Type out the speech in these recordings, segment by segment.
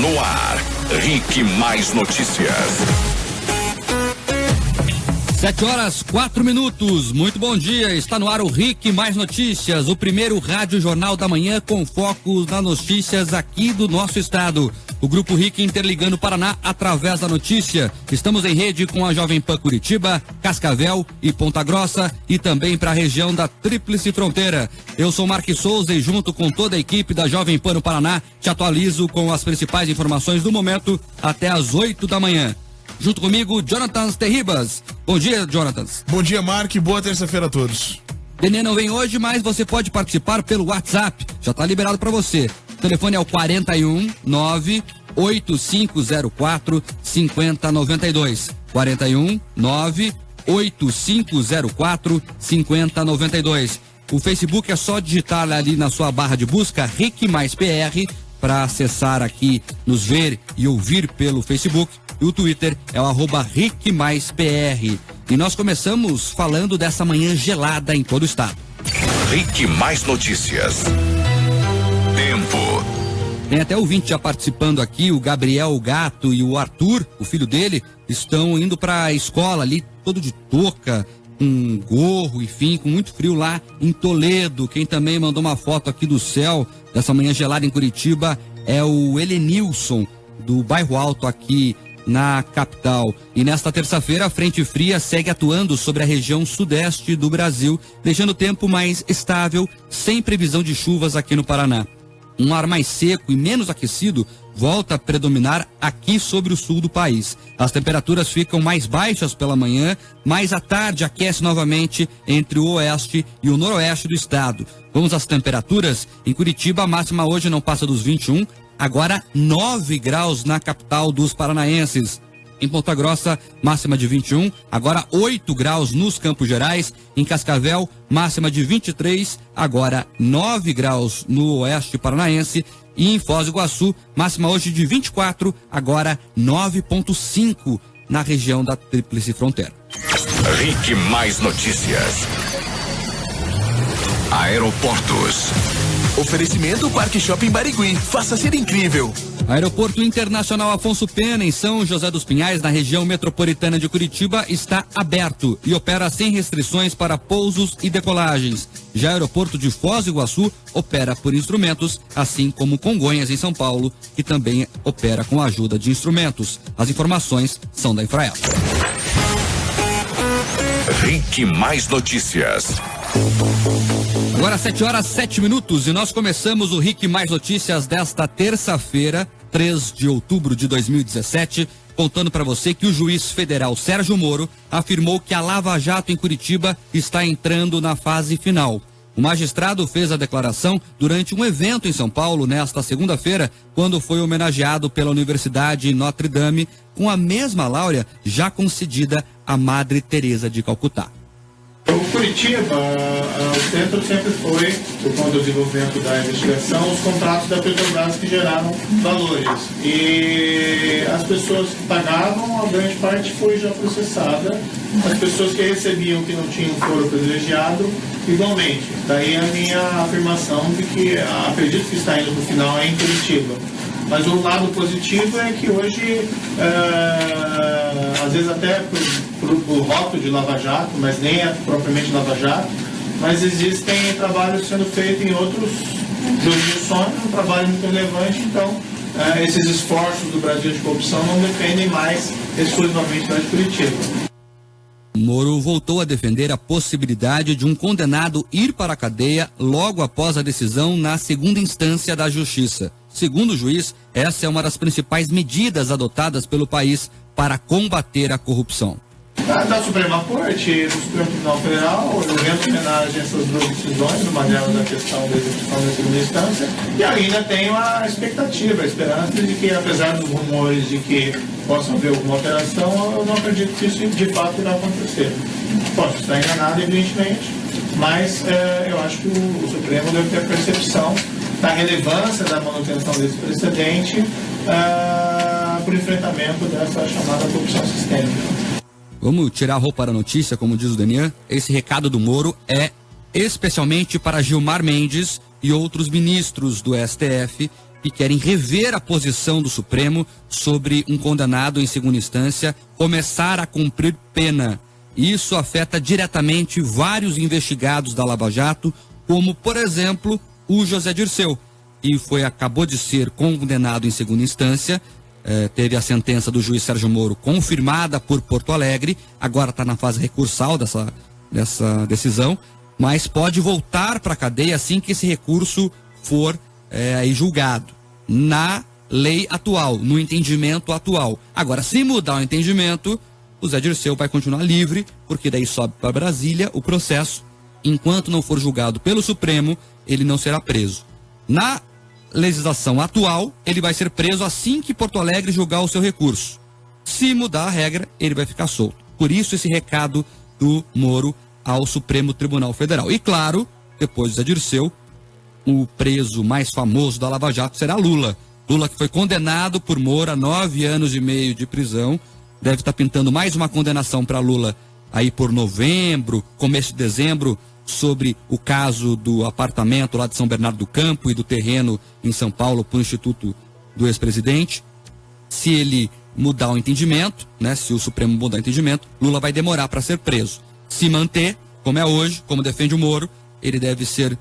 No ar, Rick Mais Notícias. 7h04. Muito bom dia. Está no ar o Rick Mais Notícias, o primeiro rádio jornal da manhã com foco nas notícias aqui do nosso estado. O Grupo Rick interligando o Paraná através da notícia. Estamos em rede com a Jovem Pan Curitiba, Cascavel e Ponta Grossa e também para a região da Tríplice Fronteira. Eu sou Marques Souza e junto com toda a equipe da Jovem Pan no Paraná te atualizo com as principais informações do momento até às 8 da manhã. Junto comigo, Jonathan Terribas. Bom dia, Jonathan. Bom dia, Mark. Boa terça-feira a todos. Denê não vem hoje, mas você pode participar pelo WhatsApp. Já está liberado para você. O telefone é o 41 98504 5092. 41 98504 5092. O Facebook é só digitar ali na sua barra de busca Rick Mais PR para acessar aqui, nos ver e ouvir pelo Facebook. E o Twitter é o @RickMaisPR. E nós começamos falando dessa manhã gelada em todo o estado. Rick Mais Notícias. Tempo. Tem até ouvinte já participando aqui, o Gabriel Gato e o Arthur, o filho dele, estão indo para a escola ali, todo de touca, com gorro, enfim, com muito frio lá em Toledo. Quem também mandou uma foto aqui do céu dessa manhã gelada em Curitiba é o Helenilson, do Bairro Alto aqui na capital. E nesta terça-feira a frente fria segue atuando sobre a região sudeste do Brasil, deixando o tempo mais estável, sem previsão de chuvas aqui no Paraná. Um ar mais seco e menos aquecido volta a predominar aqui sobre o sul do país. As temperaturas ficam mais baixas pela manhã, mas à tarde aquece novamente entre o oeste e o noroeste do estado. Vamos às temperaturas. Em Curitiba a máxima hoje não passa dos 21, agora 9 graus na capital dos paranaenses. Em Ponta Grossa, máxima de 21, agora 8 graus nos Campos Gerais. Em Cascavel, máxima de 23, agora 9 graus no oeste paranaense. E em Foz do Iguaçu, máxima hoje de 24, agora 9,5 na região da Tríplice Fronteira. Rick Mais Notícias. Aeroportos. Oferecimento Parque Shopping Barigui. Faça ser incrível. Aeroporto Internacional Afonso Pena, em São José dos Pinhais, na região metropolitana de Curitiba, está aberto e opera sem restrições para pousos e decolagens. Já o aeroporto de Foz do Iguaçu opera por instrumentos, assim como Congonhas, em São Paulo, que também opera com a ajuda de instrumentos. As informações são da Infraero. Rick Mais Notícias. Agora 7h07 e nós começamos o Rick Mais Notícias desta terça-feira, 3 de outubro de 2017, contando para você que o juiz federal Sérgio Moro afirmou que a Lava Jato em Curitiba está entrando na fase final. O magistrado fez a declaração durante um evento em São Paulo nesta segunda-feira, quando foi homenageado pela Universidade Notre Dame com a mesma láurea já concedida à Madre Teresa de Calcutá. O Curitiba, o centro sempre foi, por conta do desenvolvimento da investigação, os contratos da Petrobras que geraram valores. E as pessoas que pagavam, a grande parte foi já processada. As pessoas que recebiam, que não tinham foro privilegiado, igualmente. Daí a minha afirmação de que acredito que está indo para o final é em Curitiba. Mas o lado positivo é que hoje, às vezes até por rótulo de Lava Jato, mas nem é propriamente Lava Jato, mas existem trabalhos sendo feitos em outros jurisdições, um trabalho muito relevante, então esses esforços do Brasil de corrupção não dependem mais exclusivamente da de Curitiba. Moro voltou a defender a possibilidade de um condenado ir para a cadeia logo após a decisão na segunda instância da Justiça. Segundo o juiz, essa é uma das principais medidas adotadas pelo país para combater a corrupção. Da Suprema Corte, do Supremo Tribunal Federal, eu rendo homenagem a essas duas decisões, uma delas da questão da execução da segunda instância, e ainda tenho a expectativa, a esperança de que, apesar dos rumores de que possa haver alguma alteração, eu não acredito que isso de fato irá acontecer. Posso estar enganado, evidentemente, mas eu acho que o Supremo deve ter a percepção da relevância da manutenção desse precedente para o enfrentamento dessa chamada corrupção sistêmica. Vamos tirar a roupa da notícia, como diz o Daniel. Esse recado do Moro é especialmente para Gilmar Mendes e outros ministros do STF que querem rever a posição do Supremo sobre um condenado em segunda instância começar a cumprir pena. Isso afeta diretamente vários investigados da Lava Jato, como, por exemplo, o José Dirceu, que acabou de ser condenado em segunda instância, teve a sentença do juiz Sérgio Moro confirmada por Porto Alegre, agora está na fase recursal dessa decisão, mas pode voltar para a cadeia assim que esse recurso for julgado, na lei atual, no entendimento atual. Agora, se mudar o entendimento, o Zé Dirceu vai continuar livre, porque daí sobe para Brasília o processo. Enquanto não for julgado pelo Supremo, ele não será preso. Na legislação atual, ele vai ser preso assim que Porto Alegre julgar o seu recurso. Se mudar a regra, ele vai ficar solto. Por isso esse recado do Moro ao Supremo Tribunal Federal. E claro, depois do Zé Dirceu, o preso mais famoso da Lava Jato será Lula. Lula, que foi condenado por Moro a 9 anos e meio de prisão, deve estar pintando mais uma condenação para Lula aí por novembro, começo de dezembro, sobre o caso do apartamento lá de São Bernardo do Campo e do terreno em São Paulo por instituto do ex-presidente. Se ele mudar o entendimento, né, se o Supremo mudar o entendimento, Lula vai demorar para ser preso. Se manter, como é hoje, como defende o Moro, ele deve ser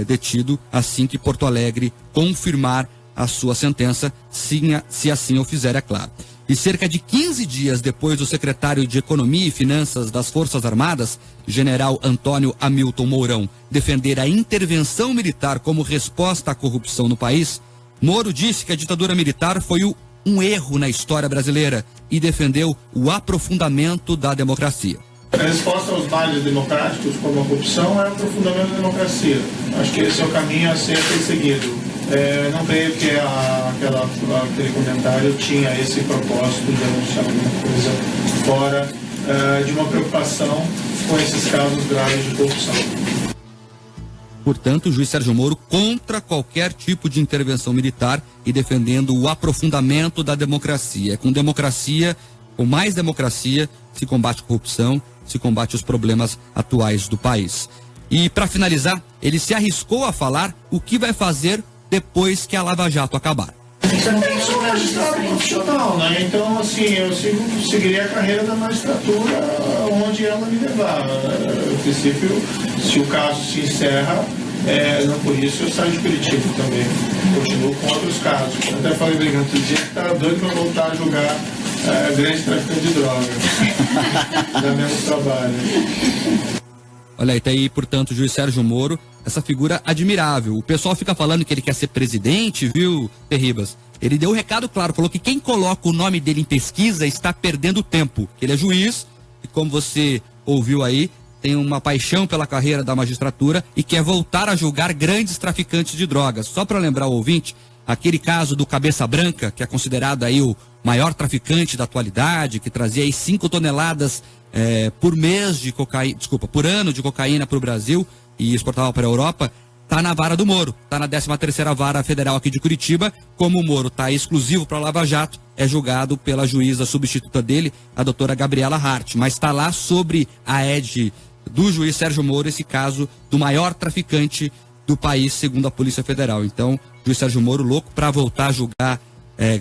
detido assim que Porto Alegre confirmar a sua sentença, se assim o fizer, é claro. E cerca de 15 dias depois do secretário de Economia e Finanças das Forças Armadas, general Antônio Hamilton Mourão, defender a intervenção militar como resposta à corrupção no país, Moro disse que a ditadura militar foi um erro na história brasileira e defendeu o aprofundamento da democracia. A resposta aos males democráticos, como a corrupção, é o aprofundamento da democracia. Acho que esse é o caminho a ser perseguido. Não creio que aquele comentário tinha esse propósito de anunciar alguma coisa fora de uma preocupação com esses casos graves de corrupção. Portanto, o juiz Sérgio Moro contra qualquer tipo de intervenção militar e defendendo o aprofundamento da democracia. Com democracia, com mais democracia, se combate a corrupção, se combate os problemas atuais do país. E, para finalizar, ele se arriscou a falar o que vai fazer depois que a Lava Jato acabar. Eu sou magistrado profissional, né? Então, assim, eu seguiria a carreira da magistratura onde ela me levar. No princípio, se o caso se encerra, não por isso eu saio de Curitiba também. Continuo com outros casos. Eu até falei brincando outro dia que tá doido para voltar a julgar grande traficante de droga. Dá menos trabalho. Olha aí, tá aí, portanto, o juiz Sérgio Moro, essa figura admirável. O pessoal fica falando que ele quer ser presidente, viu, Terribas? Ele deu um recado claro, falou que quem coloca o nome dele em pesquisa está perdendo tempo. Ele é juiz e, como você ouviu aí, tem uma paixão pela carreira da magistratura e quer voltar a julgar grandes traficantes de drogas. Só para lembrar o ouvinte, aquele caso do Cabeça Branca, que é considerado aí o maior traficante da atualidade, que trazia aí 5 toneladas por mês de cocaína, por ano de cocaína para o Brasil e exportava para a Europa, está na vara do Moro, está na 13ª Vara Federal aqui de Curitiba. Como o Moro está exclusivo para a Lava Jato, é julgado pela juíza substituta dele, a doutora Gabriela Hart, mas está lá sobre a égide do juiz Sérgio Moro esse caso do maior traficante do país, segundo a Polícia Federal. Então, o juiz Sérgio Moro louco para voltar a julgar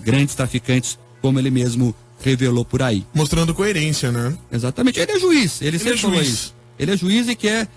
grandes traficantes, como ele mesmo revelou por aí. Mostrando coerência, né? Exatamente. Ele é juiz, ele sempre falou isso. Ele é juiz e quer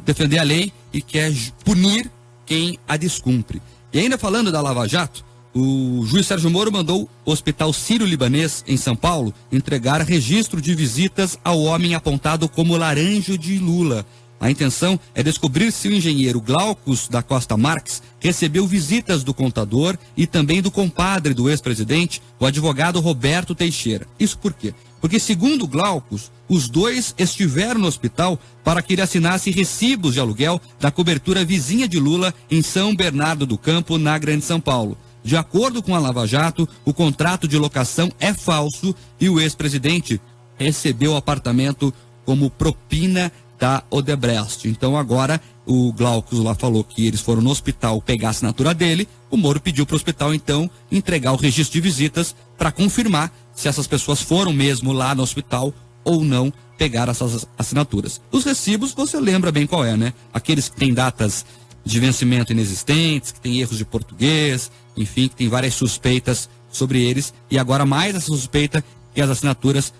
defender a lei e quer punir quem a descumpre. E ainda falando da Lava Jato, o juiz Sérgio Moro mandou o Hospital Sírio-Libanês, em São Paulo, entregar registro de visitas ao homem apontado como laranjo de Lula. A intenção é descobrir se o engenheiro Glaucus da Costa Marques recebeu visitas do contador e também do compadre do ex-presidente, o advogado Roberto Teixeira. Isso por quê? Porque, segundo Glaucus, os dois estiveram no hospital para que ele assinasse recibos de aluguel da cobertura vizinha de Lula em São Bernardo do Campo, na Grande São Paulo. De acordo com a Lava Jato, o contrato de locação é falso e o ex-presidente recebeu o apartamento como propina da Odebrecht. Então agora o Glaucus lá falou que eles foram no hospital pegar a assinatura dele, o Moro pediu para o hospital então entregar o registro de visitas para confirmar se essas pessoas foram mesmo lá no hospital ou não pegar essas assinaturas. Os recibos você lembra bem qual é, né? Aqueles que têm datas de vencimento inexistentes, que tem erros de português, enfim, que tem várias suspeitas sobre eles, e agora mais essa suspeita que as assinaturas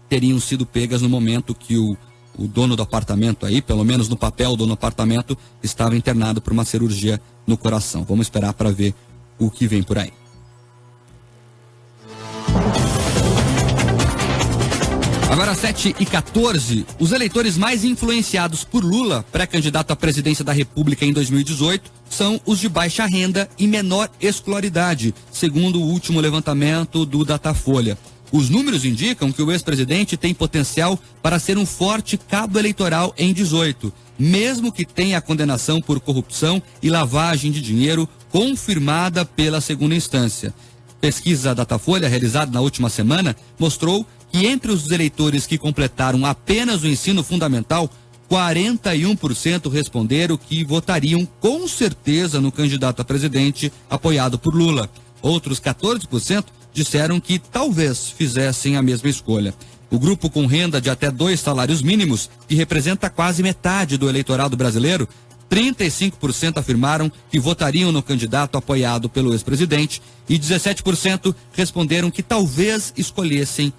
teriam sido pegas no momento que o dono do apartamento aí, pelo menos no papel, o dono do apartamento estava internado por uma cirurgia no coração. Vamos esperar para ver o que vem por aí. Agora 7h14, os eleitores mais influenciados por Lula, pré-candidato à presidência da República em 2018, são os de baixa renda e menor escolaridade, segundo o último levantamento do Datafolha. Os números indicam que o ex-presidente tem potencial para ser um forte cabo eleitoral em 18, mesmo que tenha a condenação por corrupção e lavagem de dinheiro confirmada pela segunda instância. Pesquisa Datafolha, realizada na última semana, mostrou que entre os eleitores que completaram apenas o ensino fundamental, 41% responderam que votariam com certeza no candidato a presidente apoiado por Lula. Outros 14% disseram que talvez fizessem a mesma escolha. O grupo com renda de até 2 salários mínimos, que representa quase metade do eleitorado brasileiro, 35% afirmaram que votariam no candidato apoiado pelo ex-presidente e 17% responderam que talvez escolhessem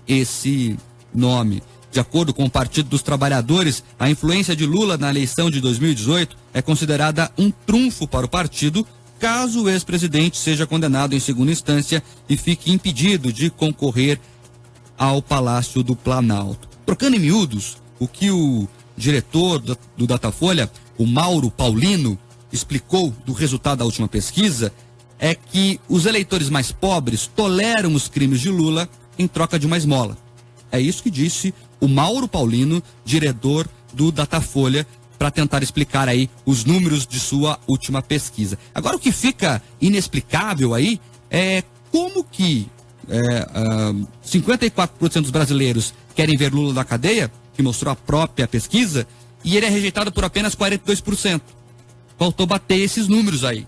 esse nome. De acordo com o Partido dos Trabalhadores, a influência de Lula na eleição de 2018 é considerada um trunfo para o partido, caso o ex-presidente seja condenado em segunda instância e fique impedido de concorrer ao Palácio do Planalto. Trocando em miúdos, o que o diretor do Datafolha, o Mauro Paulino, explicou do resultado da última pesquisa é que os eleitores mais pobres toleram os crimes de Lula em troca de uma esmola. É isso que disse o Mauro Paulino, diretor do Datafolha, para tentar explicar aí os números de sua última pesquisa. Agora, o que fica inexplicável aí é como que 54% dos brasileiros querem ver Lula na cadeia, que mostrou a própria pesquisa, e ele é rejeitado por apenas 42%. Faltou bater esses números aí.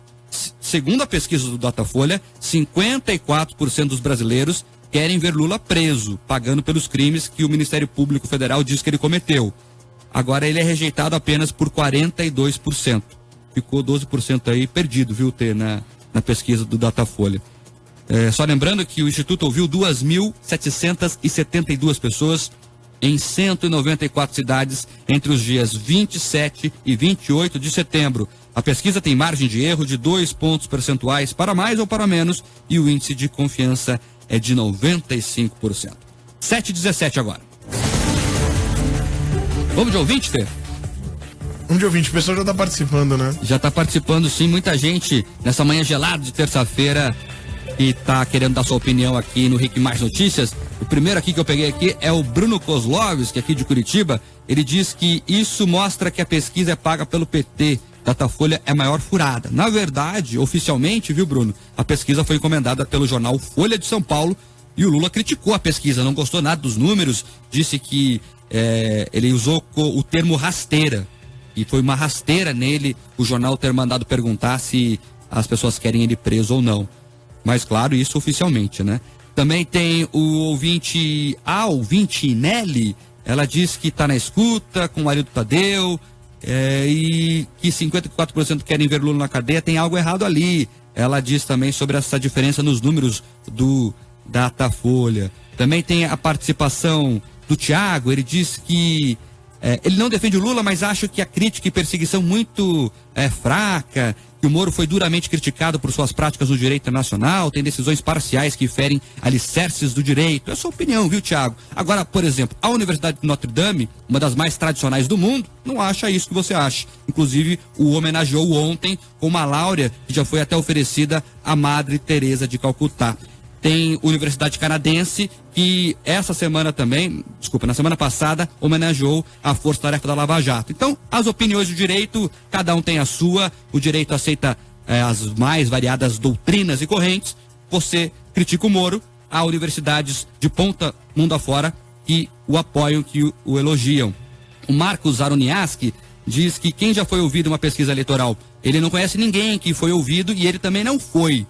Segundo a pesquisa do Datafolha, 54% dos brasileiros querem ver Lula preso, pagando pelos crimes que o Ministério Público Federal diz que ele cometeu. Agora ele é rejeitado apenas por 42%. Ficou 12% aí perdido, viu, Tê, na pesquisa do Datafolha. Só lembrando que o Instituto ouviu 2.772 pessoas em 194 cidades entre os dias 27 e 28 de setembro. A pesquisa tem margem de erro de 2 pontos percentuais para mais ou para menos e o índice de confiança é de 95%. 7h17 agora. Vamos de ouvinte, Fê? Vamos de ouvinte, o pessoal já tá participando, né? Já tá participando, sim, muita gente nessa manhã gelada de terça-feira que tá querendo dar sua opinião aqui no Rick Mais Notícias. O primeiro aqui que eu peguei aqui é o Bruno Kozlovski, aqui de Curitiba. Ele diz que isso mostra que a pesquisa é paga pelo PT. Datafolha é a maior furada. Na verdade, oficialmente, viu, Bruno? A pesquisa foi encomendada pelo jornal Folha de São Paulo e o Lula criticou a pesquisa, não gostou nada dos números, disse que ele usou o termo rasteira, e foi uma rasteira nele o jornal ter mandado perguntar se as pessoas querem ele preso ou não. Mas claro, isso oficialmente, né? Também tem o ouvinte Nelly, ela diz que está na escuta com o marido Tadeu, e que 54% querem ver Lula na cadeia, tem algo errado ali. Ela diz também sobre essa diferença nos números do Datafolha. Também tem a participação do Tiago, ele diz que ele não defende o Lula, mas acha que a crítica e perseguição muito fraca, que o Moro foi duramente criticado por suas práticas no direito internacional, tem decisões parciais que ferem alicerces do direito. É a sua opinião, viu, Tiago? Agora, por exemplo, a Universidade de Notre Dame, uma das mais tradicionais do mundo, não acha isso que você acha. Inclusive, o homenageou ontem com uma láurea que já foi até oferecida à Madre Teresa de Calcutá. Tem Universidade Canadense, que na semana passada, homenageou a Força Tarefa da Lava Jato. Então, as opiniões do direito, cada um tem a sua, o direito aceita as mais variadas doutrinas e correntes, você critica o Moro, há universidades de ponta mundo afora que o apoiam, que o elogiam. O Marcos Aroniaski diz que quem já foi ouvido em uma pesquisa eleitoral, ele não conhece ninguém que foi ouvido e ele também não foi.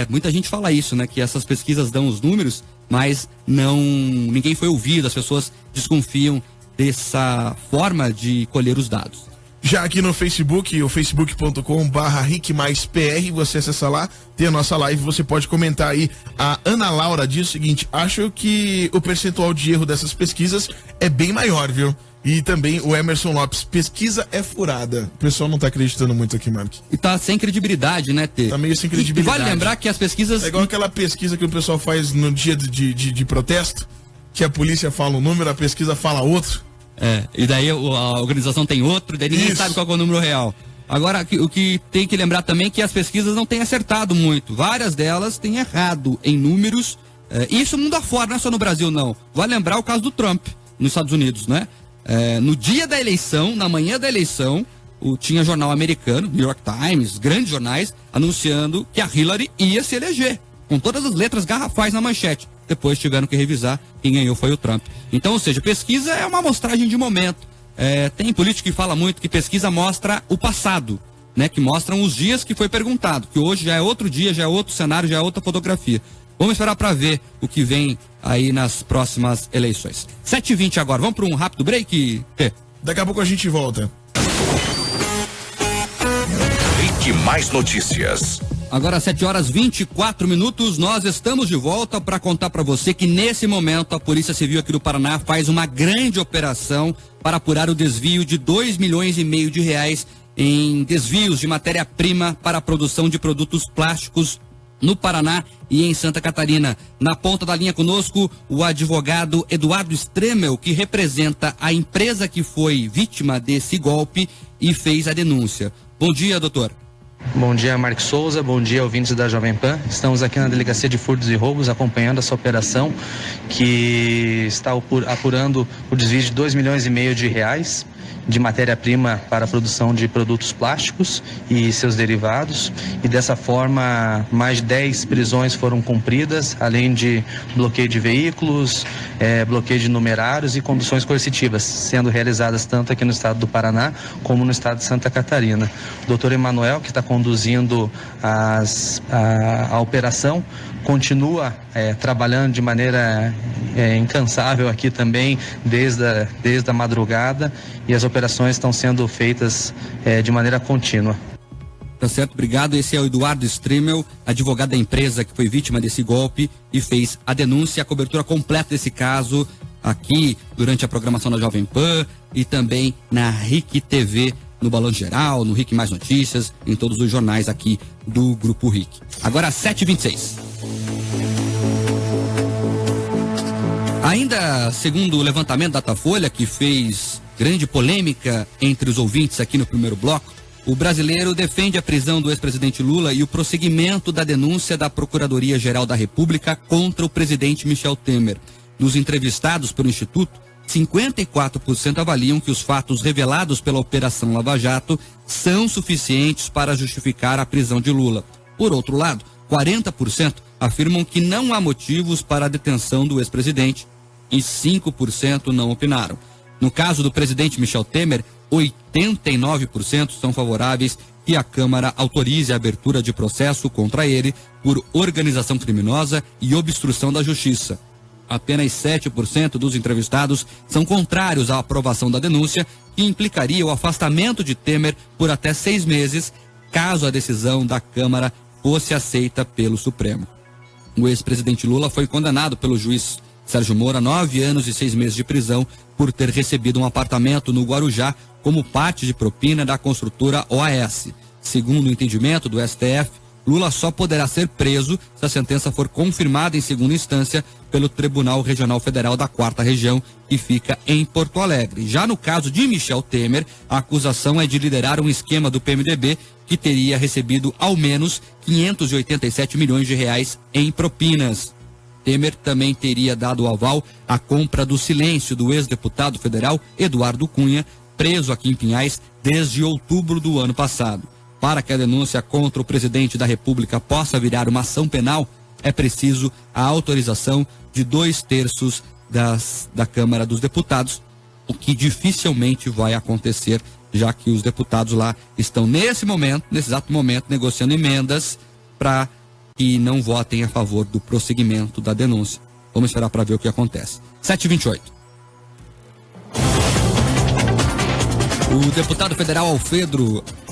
Muita gente fala isso, né? Que essas pesquisas dão os números, mas ninguém foi ouvido, as pessoas desconfiam dessa forma de colher os dados. Já aqui no Facebook, o facebook.com/RicMaisPR, você acessa lá, tem a nossa live, você pode comentar aí. A Ana Laura diz o seguinte: acho que o percentual de erro dessas pesquisas é bem maior, viu? E também o Emerson Lopes, pesquisa é furada. O pessoal não tá acreditando muito aqui, Mark. E tá sem credibilidade, né, Tê? Tá meio sem credibilidade. E vale lembrar que as pesquisas... É igual aquela pesquisa que o pessoal faz no dia de protesto, que a polícia fala um número, a pesquisa fala outro. E daí a organização tem outro, daí ninguém sabe qual é o número real. Agora, o que tem que lembrar também é que as pesquisas não têm acertado muito. Várias delas têm errado em números. Isso mundo afora, não é só no Brasil, não. Vale lembrar o caso do Trump, nos Estados Unidos, né? No dia da eleição, na manhã da eleição, tinha jornal americano, New York Times, grandes jornais, anunciando que a Hillary ia se eleger, com todas as letras garrafais na manchete. Depois tiveram que revisar, quem ganhou foi o Trump. Então, ou seja, pesquisa é uma amostragem de momento. Tem político que fala muito que pesquisa mostra o passado, né? Que mostram os dias que foi perguntado, que hoje já é outro dia, já é outro cenário, já é outra fotografia. Vamos esperar para ver o que vem aí nas próximas eleições. 7h20 agora, vamos para um rápido break? Daqui a pouco a gente volta. Rick Mais Notícias. Agora 7h24, nós estamos de volta para contar para você que nesse momento a Polícia Civil aqui do Paraná faz uma grande operação para apurar o desvio de 2,5 milhões de reais em desvios de matéria-prima para a produção de produtos plásticos no Paraná e em Santa Catarina. Na ponta da linha conosco, o advogado Eduardo Stremel, que representa a empresa que foi vítima desse golpe e fez a denúncia. Bom dia, doutor. Bom dia, Marcos Souza. Bom dia, ouvintes da Jovem Pan. Estamos aqui na Delegacia de Furtos e Roubos acompanhando essa operação que está apurando o desvio de 2,5 milhões de reais de matéria-prima para a produção de produtos plásticos e seus derivados, e dessa forma mais de 10 prisões foram cumpridas, além de bloqueio de veículos, bloqueio de numerários e conduções coercitivas, sendo realizadas tanto aqui no estado do Paraná como no estado de Santa Catarina. O doutor Emanuel, que está conduzindo a operação, continua trabalhando de maneira incansável aqui também desde a madrugada, e as operações estão sendo feitas de maneira contínua. Tá certo, obrigado. Esse é o Eduardo Stremel, advogado da empresa que foi vítima desse golpe e fez a denúncia, a cobertura completa desse caso aqui durante a programação da Jovem Pan e também na RIC TV, no Balanço Geral, no RIC Mais Notícias, em todos os jornais aqui do Grupo RIC. Agora 7h26. Ainda segundo o levantamento da Datafolha, que fez grande polêmica entre os ouvintes aqui no primeiro bloco, o brasileiro defende a prisão do ex-presidente Lula e o prosseguimento da denúncia da Procuradoria-Geral da República contra o presidente Michel Temer. Dos entrevistados pelo Instituto, 54% avaliam que os fatos revelados pela Operação Lava Jato são suficientes para justificar a prisão de Lula. Por outro lado, 40% afirmam que não há motivos para a detenção do ex-presidente e 5% não opinaram. No caso do presidente Michel Temer, 89% são favoráveis que a Câmara autorize a abertura de processo contra ele por organização criminosa e obstrução da justiça. Apenas 7% dos entrevistados são contrários à aprovação da denúncia, que implicaria o afastamento de Temer por até 6 meses, caso a decisão da Câmara fosse aceita pelo Supremo. O ex-presidente Lula foi condenado pelo juiz Sérgio Moro a 9 anos e 6 meses de prisão por ter recebido um apartamento no Guarujá como parte de propina da construtora OAS. Segundo o entendimento do STF, Lula só poderá ser preso se a sentença for confirmada em segunda instância pelo Tribunal Regional Federal da 4ª Região, que fica em Porto Alegre. Já no caso de Michel Temer, a acusação é de liderar um esquema do PMDB que teria recebido ao menos 587 milhões de reais em propinas. Temer também teria dado aval à compra do silêncio do ex-deputado federal Eduardo Cunha, preso aqui em Pinhais desde outubro do ano passado. Para que a denúncia contra o presidente da República possa virar uma ação penal, é preciso a autorização de 2/3 da Câmara dos Deputados, o que dificilmente vai acontecer, já que os deputados lá estão nesse exato momento, negociando emendas para que não votem a favor do prosseguimento da denúncia. Vamos esperar para ver o que acontece. 7h28. O deputado federal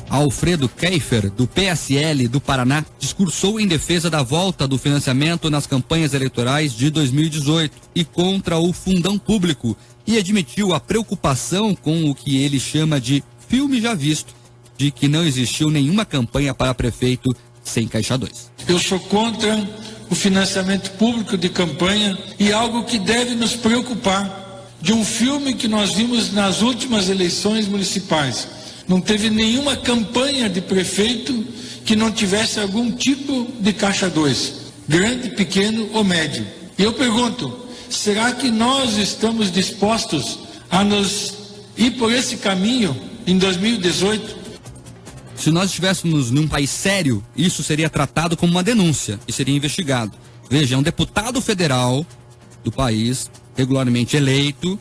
Alfredo Keifer, do PSL do Paraná, discursou em defesa da volta do financiamento nas campanhas eleitorais de 2018 e contra o fundão público, e admitiu a preocupação com o que ele chama de filme já visto, de que não existiu nenhuma campanha para prefeito sem Caixa 2. Eu sou contra o financiamento público de campanha e algo que deve nos preocupar, de um filme que nós vimos nas últimas eleições municipais. Não teve nenhuma campanha de prefeito que não tivesse algum tipo de Caixa 2, grande, pequeno ou médio. E eu pergunto, será que nós estamos dispostos a nos ir por esse caminho em 2018? Se nós estivéssemos num país sério, isso seria tratado como uma denúncia e seria investigado. Veja, é um deputado federal do país, regularmente eleito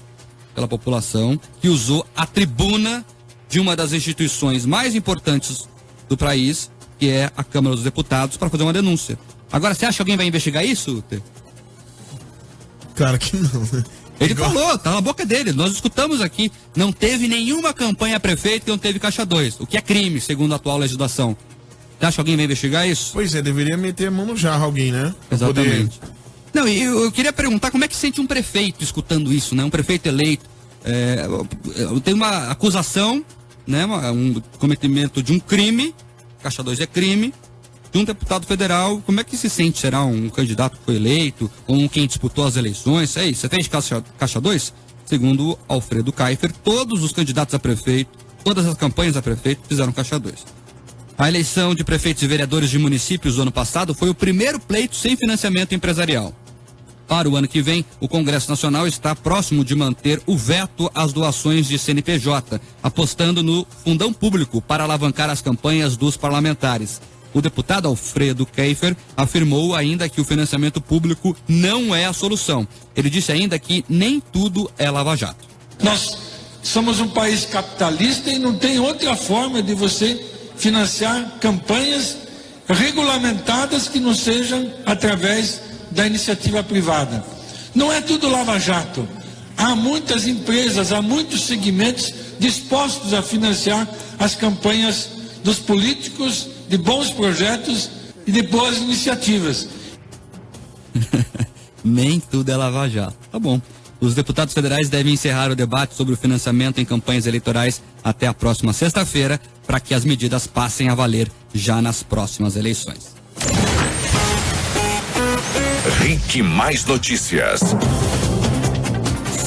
pela população, que usou a tribuna de uma das instituições mais importantes do país, que é a Câmara dos Deputados, para fazer uma denúncia. Agora, você acha que alguém vai investigar isso, Tê? Claro que não, né? Ele falou, tá na boca dele, nós escutamos aqui, não teve nenhuma campanha a prefeito que não teve Caixa 2, o que é crime, segundo a atual legislação. Você acha que alguém vai investigar isso? Pois é, deveria meter a mão no jarro alguém, né? Exatamente. Não, e eu queria perguntar como é que sente um prefeito escutando isso, né? Um prefeito eleito. Tem uma acusação, né? Um cometimento de um crime, Caixa 2 é crime, de um deputado federal. Como é que se sente? Será um candidato que foi eleito? Ou quem disputou as eleições? É isso, você tem Caixa 2? Segundo Alfredo Keifer, todos os candidatos a prefeito, todas as campanhas a prefeito fizeram Caixa 2. A eleição de prefeitos e vereadores de municípios do ano passado foi o primeiro pleito sem financiamento empresarial. Para o ano que vem, o Congresso Nacional está próximo de manter o veto às doações de CNPJ, apostando no fundão público para alavancar as campanhas dos parlamentares. O deputado Alfredo Keifer afirmou ainda que o financiamento público não é a solução. Ele disse ainda que nem tudo é Lava-Jato. Nós somos um país capitalista e não tem outra forma de você financiar campanhas regulamentadas que não sejam através da iniciativa privada. Não é tudo Lava-Jato. Há muitas empresas, há muitos segmentos dispostos a financiar as campanhas dos políticos, de bons projetos e de boas iniciativas. Nem tudo é Lava-Jato. Tá bom. Os deputados federais devem encerrar o debate sobre o financiamento em campanhas eleitorais até a próxima sexta-feira, para que as medidas passem a valer já nas próximas eleições. RIC Mais Notícias.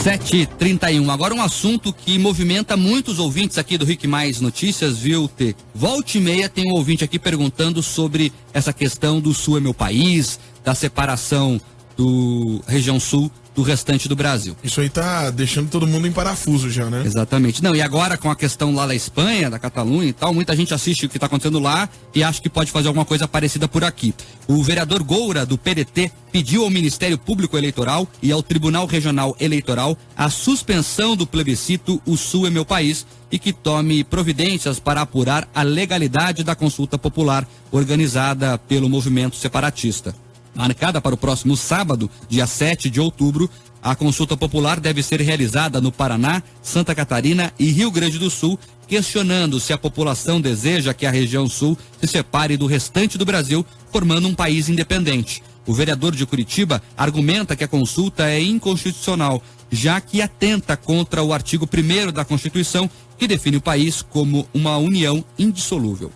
7h31. Agora um assunto que movimenta muitos ouvintes aqui do RIC Mais Notícias, viu, Tê? Volta e meia tem um ouvinte aqui perguntando sobre essa questão do Sul é meu país, da separação do região Sul do restante do Brasil. Isso aí tá deixando todo mundo em parafuso já, né? Exatamente. Não, e agora com a questão lá da Espanha, da Catalunha e tal, muita gente assiste o que está acontecendo lá e acha que pode fazer alguma coisa parecida por aqui. O vereador Goura, do PDT, pediu ao Ministério Público Eleitoral e ao Tribunal Regional Eleitoral a suspensão do plebiscito O Sul é meu país e que tome providências para apurar a legalidade da consulta popular organizada pelo movimento separatista. Marcada para o próximo sábado, dia 7 de outubro, a consulta popular deve ser realizada no Paraná, Santa Catarina e Rio Grande do Sul, questionando se a população deseja que a região sul se separe do restante do Brasil, formando um país independente. O vereador de Curitiba argumenta que a consulta é inconstitucional, já que atenta contra o artigo 1º da Constituição, que define o país como uma união indissolúvel.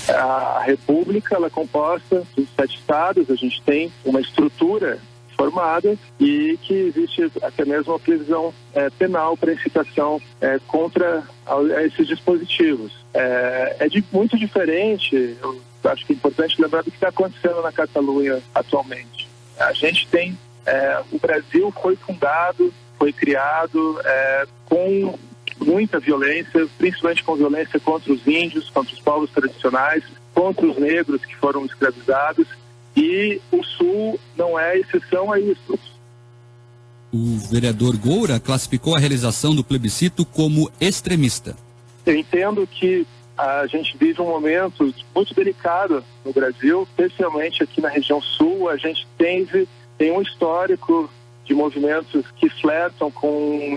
A República ela é composta dos 7 estados, a gente tem uma estrutura formada e que existe até mesmo uma previsão penal para incitação contra esses dispositivos. Muito diferente, eu acho que é importante lembrar do que está acontecendo na Catalunha atualmente. A gente tem, o Brasil foi fundado, foi criado com muita violência, principalmente com violência contra os índios, contra os povos tradicionais, contra os negros que foram escravizados, e o Sul não é exceção a isso. O vereador Goura classificou a realização do plebiscito como extremista. Eu entendo que a gente vive um momento muito delicado no Brasil, especialmente aqui na região Sul. A gente tem um histórico de movimentos que flertam com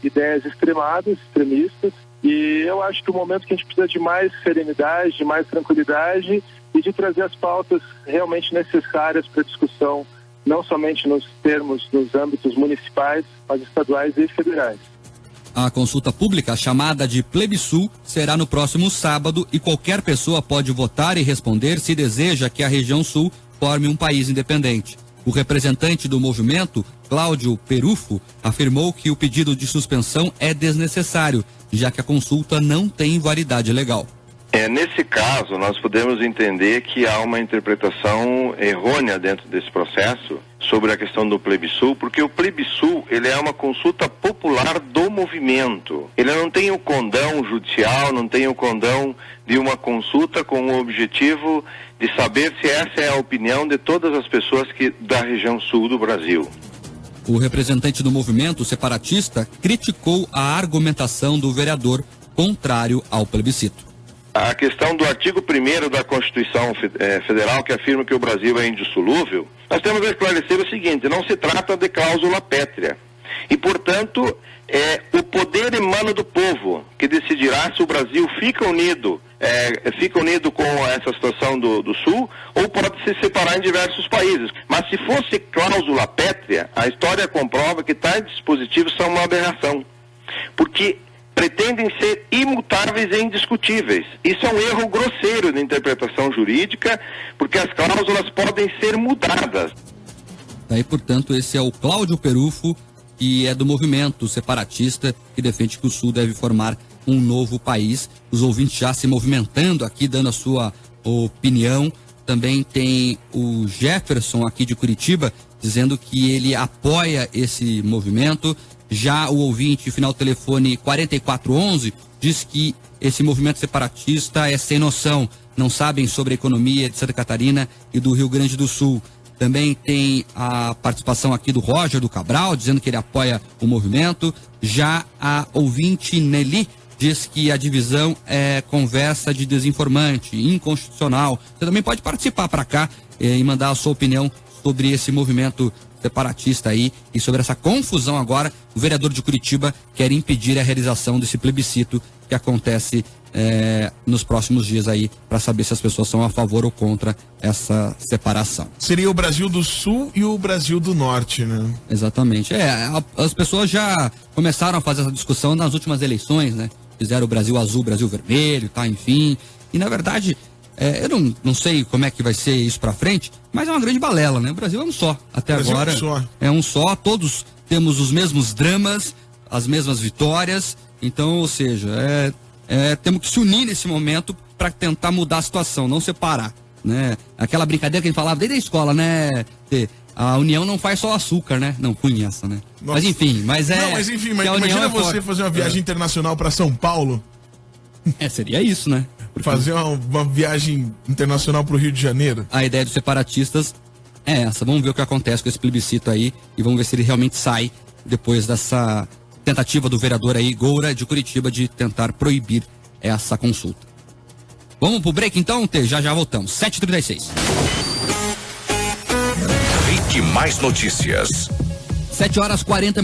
ideias extremistas, E eu acho que o momento que a gente precisa de mais serenidade, de mais tranquilidade e de trazer as pautas realmente necessárias para discussão, não somente nos âmbitos municipais, mas estaduais e federais. A consulta pública, chamada de Plebissul, será no próximo sábado e qualquer pessoa pode votar e responder se deseja que a região sul forme um país independente. O representante do movimento, Cláudio Perufo, afirmou que o pedido de suspensão é desnecessário, já que a consulta não tem validade legal. Nesse caso, nós podemos entender que há uma interpretação errônea dentro desse processo sobre a questão do plebissul, porque o plebissul, ele é uma consulta popular do movimento. Ele não tem o condão judicial, não tem o condão de uma consulta com o objetivo de saber se essa é a opinião de todas as pessoas da região sul do Brasil. O representante do movimento separatista criticou a argumentação do vereador contrário ao plebiscito. A questão do artigo 1º da Constituição Federal, que afirma que o Brasil é indissolúvel, nós temos a esclarecer o seguinte: não se trata de cláusula pétrea. E, portanto, o poder emana do povo, que decidirá se o Brasil fica unido com essa situação do Sul, ou pode se separar em diversos países. Mas se fosse cláusula pétrea, a história comprova que tais dispositivos são uma aberração. Porque pretendem ser imutáveis e indiscutíveis. Isso é um erro grosseiro de interpretação jurídica, porque as cláusulas podem ser mudadas. Daí, portanto, esse é o Cláudio Perufo, que é do movimento separatista, que defende que o Sul deve formar um novo país. Os ouvintes já se movimentando aqui, dando a sua opinião. Também tem o Jefferson aqui de Curitiba, dizendo que ele apoia esse movimento. Já o ouvinte, final do telefone 4411, diz que esse movimento separatista é sem noção, não sabem sobre a economia de Santa Catarina e do Rio Grande do Sul. Também tem a participação aqui do Roger do Cabral, dizendo que ele apoia o movimento. Já a ouvinte Nelly diz que a divisão é conversa de desinformante, inconstitucional. Você também pode participar para cá e mandar a sua opinião sobre esse movimento separatista aí e sobre essa confusão agora. O vereador de Curitiba quer impedir a realização desse plebiscito que acontece nos próximos dias aí, para saber se as pessoas são a favor ou contra essa separação. Seria o Brasil do Sul e o Brasil do Norte, né? Exatamente. As pessoas já começaram a fazer essa discussão nas últimas eleições, né? Fizeram o Brasil azul, Brasil vermelho, tá, enfim. E na verdade, eu não sei como é que vai ser isso pra frente, mas é uma grande balela, né? O Brasil é um só. Até agora é um só, todos temos os mesmos dramas, as mesmas vitórias. Então, ou seja, temos que se unir nesse momento para tentar mudar a situação, não separar, né? Aquela brincadeira que a gente falava desde a escola, né? A união não faz só açúcar, né? Não, conheça, né? Nossa. Mas enfim, mas imagina você fazer uma viagem internacional para São Paulo. Seria isso, né? Fazer uma viagem internacional para o Rio de Janeiro. A ideia dos separatistas é essa. Vamos ver o que acontece com esse plebiscito aí e vamos ver se ele realmente sai depois dessa tentativa do vereador aí, Goura, de Curitiba, de tentar proibir essa consulta. Vamos pro break então, Tê? Já voltamos. 7h36. Rick Mais Notícias. 7h40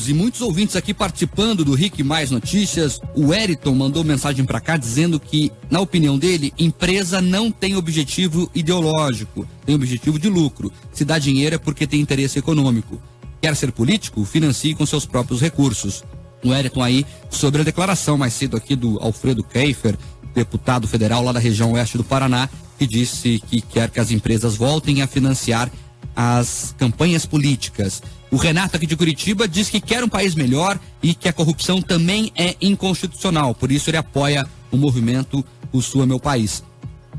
e muitos ouvintes aqui participando do Rick Mais Notícias. O Eriton mandou mensagem para cá dizendo que, na opinião dele, empresa não tem objetivo ideológico, tem objetivo de lucro. Se dá dinheiro é porque tem interesse econômico. Quer ser político? Financie com seus próprios recursos. O Eriton aí sobre a declaração mais cedo aqui do Alfredo Keifer, deputado federal lá da região oeste do Paraná, que disse que quer que as empresas voltem a financiar as campanhas políticas. O Renato aqui de Curitiba diz que quer um país melhor e que a corrupção também é inconstitucional, por isso ele apoia o movimento O Sul é Meu País.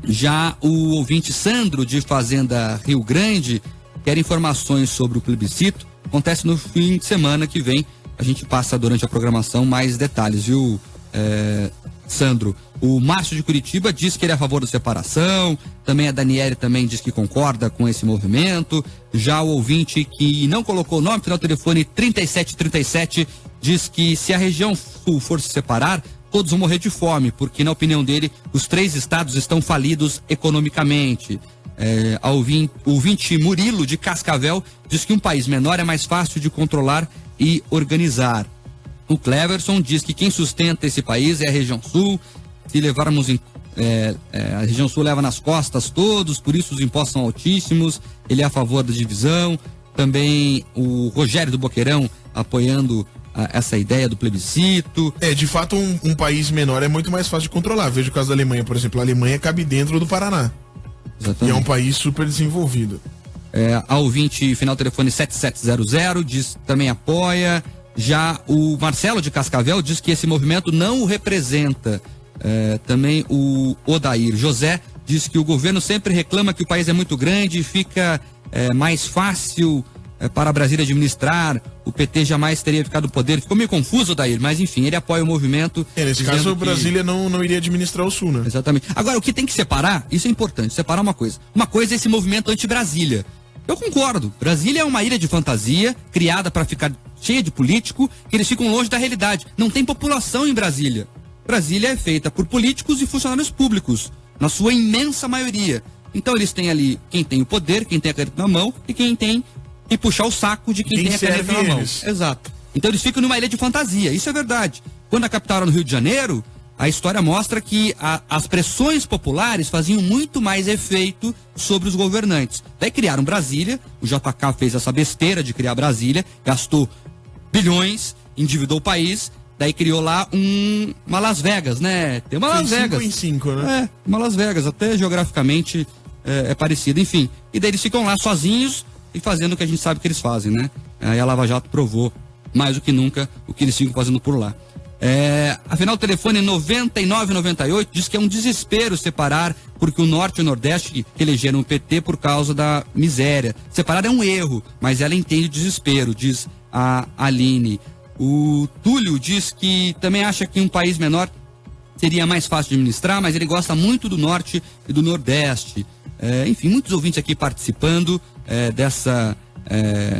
Já o ouvinte Sandro de Fazenda Rio Grande quer informações sobre o plebiscito. Acontece no fim de semana que vem, a gente passa durante a programação mais detalhes, viu, Sandro? O Márcio de Curitiba diz que ele é a favor da separação, também a Daniele também diz que concorda com esse movimento. Já o ouvinte que não colocou o nome, final do telefone 3737, diz que se a região sul for se separar, todos vão morrer de fome, porque na opinião dele, os 3 estados estão falidos economicamente. O ouvinte Murilo de Cascavel diz que um país menor é mais fácil de controlar e organizar. O Cleverson diz que quem sustenta esse país é a região sul. Se levarmos a região sul leva nas costas todos, por isso os impostos são altíssimos. Ele é a favor da divisão. Também o Rogério do Boqueirão apoiando essa ideia do plebiscito. De fato, um país menor é muito mais fácil de controlar. Veja o caso da Alemanha, por exemplo. A Alemanha cabe dentro do Paraná. Exatamente. E é um país super desenvolvido. A ouvinte, final telefone 7700, diz também apoia. Já o Marcelo de Cascavel diz que esse movimento não o representa. Também o Odair José diz que o governo sempre reclama que o país é muito grande e fica mais fácil para Brasília administrar. O PT jamais teria ficado no poder. Ficou meio confuso, Odair, mas enfim, ele apoia o movimento. Nesse caso, Brasília não iria administrar o Sul, né? Exatamente. Agora, o que tem que separar, isso é importante, separar uma coisa. Uma coisa é esse movimento anti-Brasília. Eu concordo. Brasília é uma ilha de fantasia, criada para ficar cheia de político, que eles ficam longe da realidade. Não tem população em Brasília. Brasília é feita por políticos e funcionários públicos, na sua imensa maioria. Então eles têm ali quem tem o poder, quem tem a caneta na mão e quem tem que puxar o saco de quem tem a caneta na mão. Exato. Então eles ficam numa ilha de fantasia, isso é verdade. Quando a capital era no Rio de Janeiro, a história mostra que as pressões populares faziam muito mais efeito sobre os governantes. Daí criaram Brasília, o JK fez essa besteira de criar Brasília, gastou bilhões, endividou o país, daí criou lá uma Las Vegas, né? Tem uma Las Vegas. 5 em 5, né? Uma Las Vegas, até geograficamente é parecida, enfim. E daí eles ficam lá sozinhos e fazendo o que a gente sabe que eles fazem, né? Aí a Lava Jato provou mais do que nunca o que eles ficam fazendo por lá. Afinal, o telefone 9998 diz que é um desespero separar, porque o Norte e o Nordeste que elegeram o PT por causa da miséria. Separar é um erro, mas ela entende o desespero, diz a Aline. O Túlio diz que também acha que um país menor seria mais fácil de administrar, mas ele gosta muito do Norte e do Nordeste. Enfim, muitos ouvintes aqui participando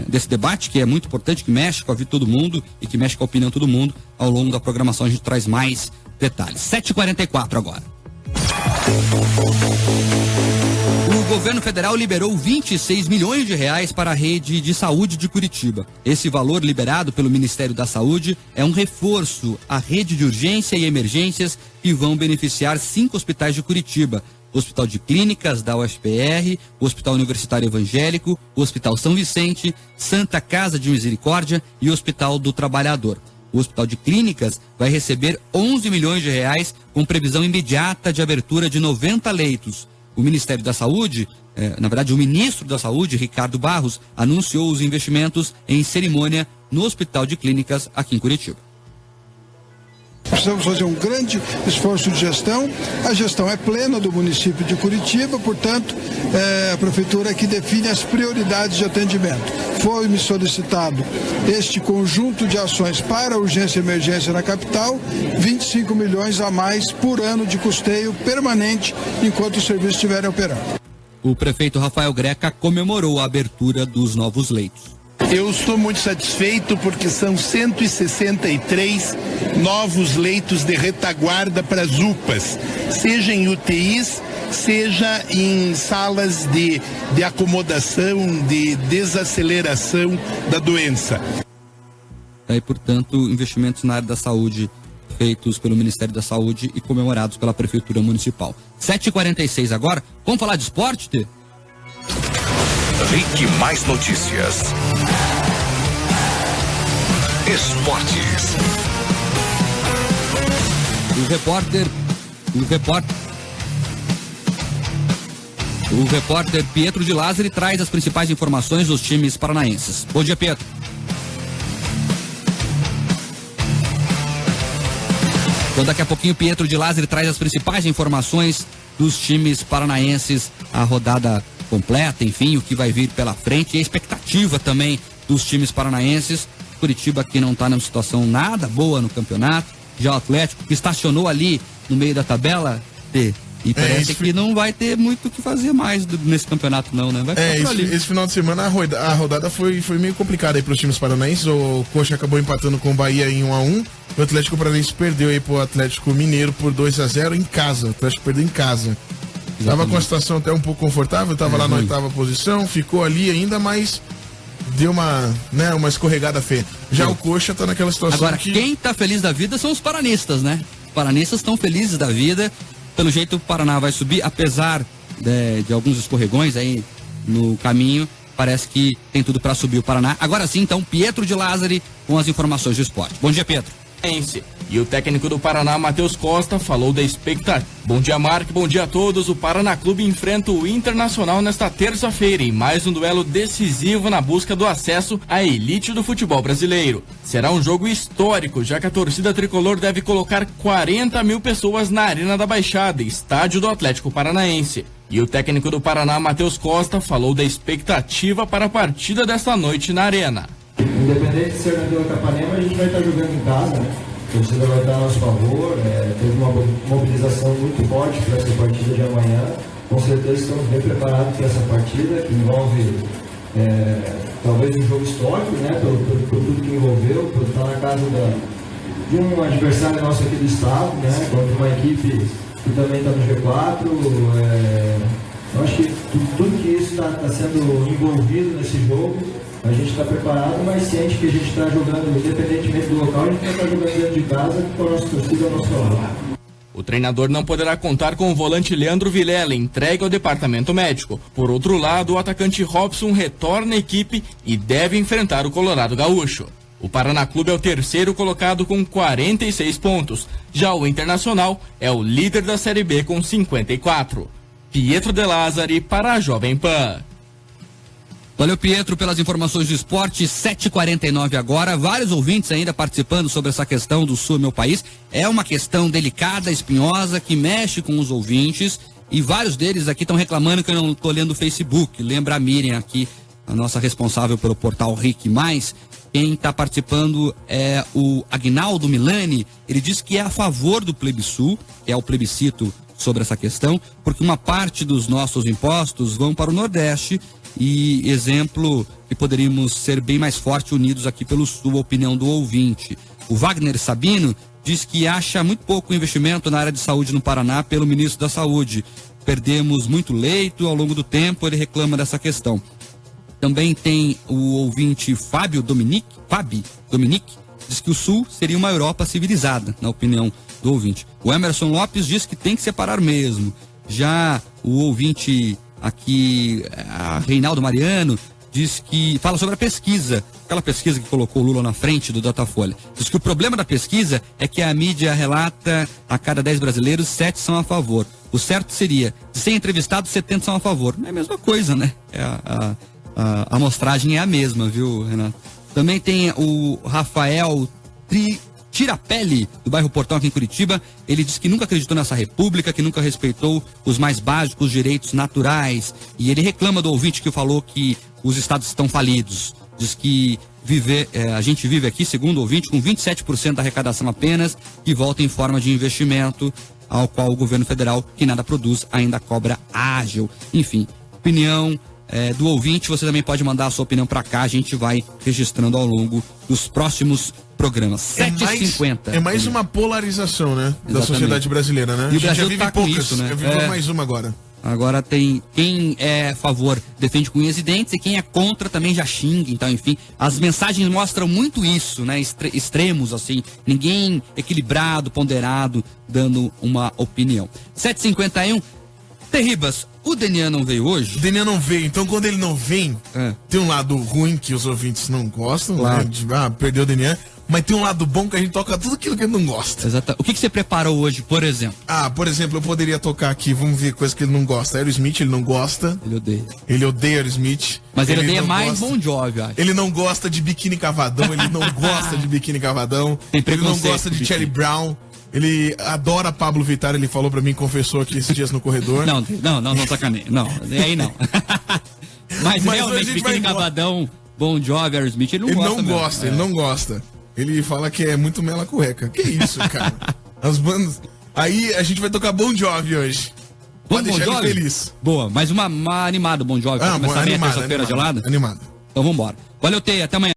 desse debate, que é muito importante, que mexe com a vida de todo mundo e que mexe com a opinião de todo mundo. Ao longo da programação a gente traz mais detalhes. 7h44 agora. O governo federal liberou 26 milhões de reais para a rede de saúde de Curitiba. Esse valor liberado pelo Ministério da Saúde é um reforço à rede de urgência e emergências que vão beneficiar 5 hospitais de Curitiba: o Hospital de Clínicas da UFPR, o Hospital Universitário Evangélico, o Hospital São Vicente, Santa Casa de Misericórdia e o Hospital do Trabalhador. O Hospital de Clínicas vai receber 11 milhões de reais com previsão imediata de abertura de 90 leitos. O Ministério da Saúde, na verdade o ministro da Saúde, Ricardo Barros, anunciou os investimentos em cerimônia no Hospital de Clínicas aqui em Curitiba. Precisamos fazer um grande esforço de gestão. A gestão é plena do município de Curitiba, portanto, a prefeitura que define as prioridades de atendimento. Foi-me solicitado este conjunto de ações para urgência e emergência na capital, 25 milhões a mais por ano de custeio permanente enquanto o serviço estiver operando. O prefeito Rafael Greca comemorou a abertura dos novos leitos. Eu estou muito satisfeito porque são 163 novos leitos de retaguarda para as UPAs, seja em UTIs, seja em salas de acomodação, de desaceleração da doença. E, portanto, investimentos na área da saúde feitos pelo Ministério da Saúde e comemorados pela Prefeitura Municipal. 7h46 agora. Vamos falar de esporte, Tê? Rick Mais Notícias. Esportes. O repórter Pietro de Lázari traz as principais informações dos times paranaenses. Bom dia, Pietro. Então, daqui a pouquinho, Pietro de Lázari traz as principais informações dos times paranaenses, a rodada completa, enfim, o que vai vir pela frente e a expectativa também dos times paranaenses. Curitiba que não está numa situação nada boa no campeonato, já o Atlético que estacionou ali no meio da tabela e parece que não vai ter muito o que fazer mais nesse campeonato não, né? Vai ficar por ali. Esse final de semana a rodada foi meio complicada aí para os times paranaenses. O Coxa acabou empatando com o Bahia em 1-1. O Atlético Paranaense perdeu aí pro Atlético Mineiro por 2-0 em casa. O Atlético perdeu em casa. Tava com a situação até um pouco confortável, tava lá na 8ª posição, ficou ali ainda, mas deu uma escorregada feia. Já o Coxa tá naquela situação. Agora, quem tá feliz da vida são os paranistas, né? Os paranistas estão felizes da vida. Pelo jeito o Paraná vai subir, apesar de alguns escorregões aí no caminho. Parece que tem tudo para subir o Paraná. Agora sim, então, Pietro de Lázari com as informações do esporte. Bom dia, Pietro. E o técnico do Paraná, Matheus Costa, falou da expectativa. Bom dia, Mark, bom dia a todos. O Paraná Clube enfrenta o Internacional nesta terça-feira em mais um duelo decisivo na busca do acesso à elite do futebol brasileiro. Será um jogo histórico, já que a torcida tricolor deve colocar 40 mil pessoas na Arena da Baixada, estádio do Atlético Paranaense. E o técnico do Paraná, Matheus Costa, falou da expectativa para a partida desta noite na Arena. Independente de ser na Vila Capanema, a gente vai estar jogando em casa, né? A torcida vai estar a nosso favor, teve uma mobilização muito forte para essa partida de amanhã. Com certeza estamos bem preparados para essa partida, que envolve talvez um jogo histórico, né? Por tudo que envolveu, por estar na casa de um adversário nosso aqui do estado, né? Contra uma equipe que também está no G4. Eu acho que tudo que isso está sendo envolvido nesse jogo, a gente está preparado, mas ciente que a gente está jogando, independentemente do local, a gente vai estar jogando dentro de casa com a nossa torcida ao nosso lado. O treinador não poderá contar com o volante Leandro Vilela, entregue ao departamento médico. Por outro lado, o atacante Robson retorna à equipe e deve enfrentar o Colorado Gaúcho. O Paraná Clube é o terceiro colocado com 46 pontos. Já o Internacional é o líder da Série B com 54. Pietro de Lázari para a Jovem Pan. Valeu, Pietro, pelas informações do esporte. 7h49 agora. Vários ouvintes ainda participando sobre essa questão do Sul, meu país. É uma questão delicada, espinhosa, que mexe com os ouvintes. E vários deles aqui estão reclamando que eu não estou lendo o Facebook. Lembra a Miriam aqui, a nossa responsável pelo portal RIC+. Quem está participando é o Agnaldo Milani. Ele diz que é a favor do plebiscito, que é o plebiscito sobre essa questão, porque uma parte dos nossos impostos vão para o Nordeste. E exemplo que poderíamos ser bem mais fortes unidos aqui pelo Sul, a opinião do ouvinte. O Wagner Sabino diz que acha muito pouco investimento na área de saúde no Paraná pelo ministro da Saúde. Perdemos muito leito ao longo do tempo, ele reclama dessa questão. Também tem o ouvinte Fabi Dominique, diz que o Sul seria uma Europa civilizada, na opinião do ouvinte. O Emerson Lopes diz que tem que separar mesmo. Já o ouvinte aqui, a Reinaldo Mariano, diz que fala sobre a pesquisa, aquela pesquisa que colocou o Lula na frente do Datafolha. Diz que o problema da pesquisa é que a mídia relata a cada 10 brasileiros, 7 são a favor. O certo seria, de 100 entrevistados, 70 são a favor. Não é a mesma coisa, né? A amostragem é a mesma, viu, Renato? Também tem o Rafael Tirapelli, do bairro Portão aqui em Curitiba. Ele diz que nunca acreditou nessa república, que nunca respeitou os mais básicos direitos naturais. E ele reclama do ouvinte que falou que os estados estão falidos. Diz que a gente vive aqui, segundo o ouvinte, com 27% da arrecadação apenas, que volta em forma de investimento, ao qual o governo federal, que nada produz, ainda cobra ágil. Enfim, opinião do ouvinte, você também pode mandar a sua opinião para cá, a gente vai registrando ao longo dos próximos programas. 7h50. É mais uma polarização, né? Exatamente. Da sociedade brasileira, né? E o a gente Brasil já vive tá com poucas, isso, né? já vive mais uma agora. Agora tem quem é a favor, defende com unhas e dentes, e quem é contra também já xinga. Então, enfim, as mensagens mostram muito isso, né? Extremos, assim, ninguém equilibrado, ponderado, dando uma opinião. 7h51. Terribas, o Denian não veio hoje? O Denian não veio, então quando ele não vem, tem um lado ruim que os ouvintes não gostam, claro, né? Perdeu o Denian, mas tem um lado bom que a gente toca tudo aquilo que ele não gosta. Exato. O que você preparou hoje, por exemplo? Por exemplo, eu poderia tocar aqui, vamos ver coisa que ele não gosta. Aerosmith, ele não gosta. Ele odeia. Ele odeia Aerosmith. Mas ele odeia mais Bon Jovi, acho. Ele não gosta de Biquíni Cavadão, ele não gosta de Biquíni Cavadão. Ele não gosta de Charlie Brown. Ele adora Pablo Vittar, ele falou pra mim, confessou aqui esses dias no corredor. Não sacaneia. Não, aí não. Mas realmente, Biquíni Cavadão, Bon Jovi, Aerosmith, ele não gosta. Ele fala que é muito mela cueca. Que isso, cara? As bandas... Aí a gente vai tocar Bon Jovi hoje. Pode deixar ele feliz. Boa, mas uma animada Bon Jovi. Pra começar bem a terça-feira gelada? Animado. Então vambora. Valeu, Teia, até amanhã.